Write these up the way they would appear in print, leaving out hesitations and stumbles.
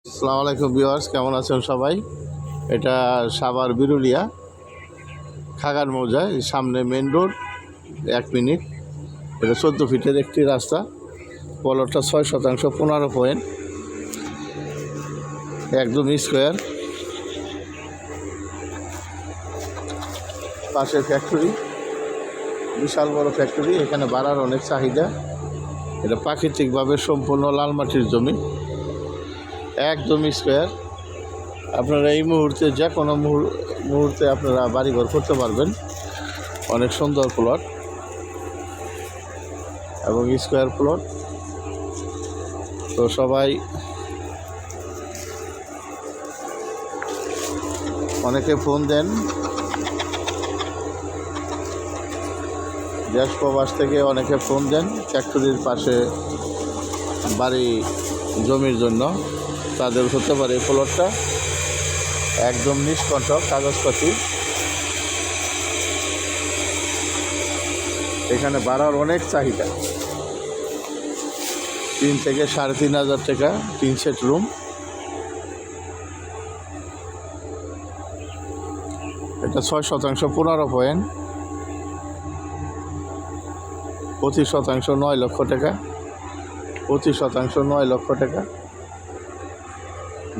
আসসালামু আলাইকুম ভিউয়ার্স, কেমন আছেন সবাই? এটা সাভার বিরুলিয়া খাগার মৌজা, সামনে মেন রোড 1 মিনিট। এটা 14 ফিটের একটি রাস্তা। পলটটা 6% 15 পয়েন্ট, একদম স্কোয়ার। পাশে ফ্যাক্টরি, বিশাল বড় ফ্যাক্টরি। এখানে ভাড়ার অনেক চাহিদা। এটা প্রাকৃতিকভাবে সম্পূর্ণ লাল মাটির জমি, একদম স্কোয়ার। আপনারা এই মুহূর্তে যে কোনো মুহূর্তে আপনারা বাড়িঘর করতে পারবেন। অনেক সুন্দর প্লট এবং স্কোয়ার প্লট। তো সবাই অনেকে ফোন দেন, দেশ প্রবাস থেকে অনেকে ফোন দেন ফ্যাক্টরির পাশে বাড়ি জমির জন্য। তাদের হতে পারে এই প্লটটা একদম নিষ্কণ্টক কাগজপাতি। এখানে ভাড়ার অনেক চাহিদা, 3 থেকে 3,500 টাকা 3 সেট রুম। এটা 6% 15 পয়েন্ট, প্রতি শতাংশ 9 লক্ষ টাকা, প্রতি শতাংশ 9 লক্ষ টাকা।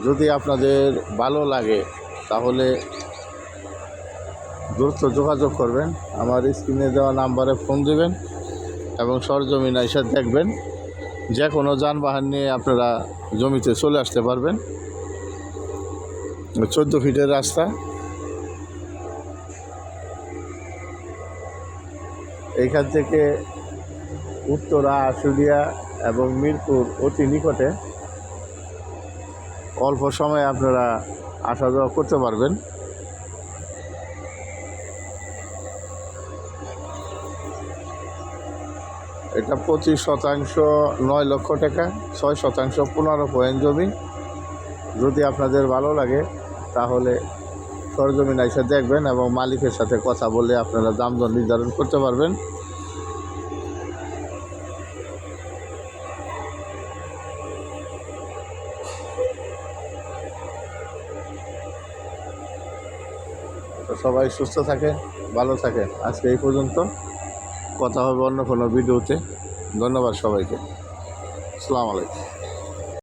যদি আপনাদের ভালো লাগে তাহলে দ্রুত যোগাযোগ করবেন, আমার স্ক্রিনে দেওয়া নাম্বারে ফোন দেবেন এবং সরজমিন এসে দেখবেন। যে কোনো যানবাহন নিয়ে আপনারা জমিতে চলে আসতে পারবেন। 14 ফিটের রাস্তা। এইখান থেকে উত্তরা, আশুলিয়া এবং মিরপুর অতি নিকটে। অল্প সময়ে আপনারা আসা যাওয়া করতে পারবেন। এটা প্রতি শতাংশ 9 লক্ষ টাকা, 6% 15 পয়েন্ট জমি। যদি আপনাদের ভালো লাগে তাহলে সরজমিন এসে দেখবেন এবং মালিকের সাথে কথা বলে আপনারা দাম দর নির্ধারণ করতে পারবেন। তো সবাই সুস্থ থাকে, ভালো থাকে। আজকে এই পর্যন্ত, কথা হবে অন্য কোনো ভিডিওতে। ধন্যবাদ সবাইকে। আসসালামু আলাইকুম।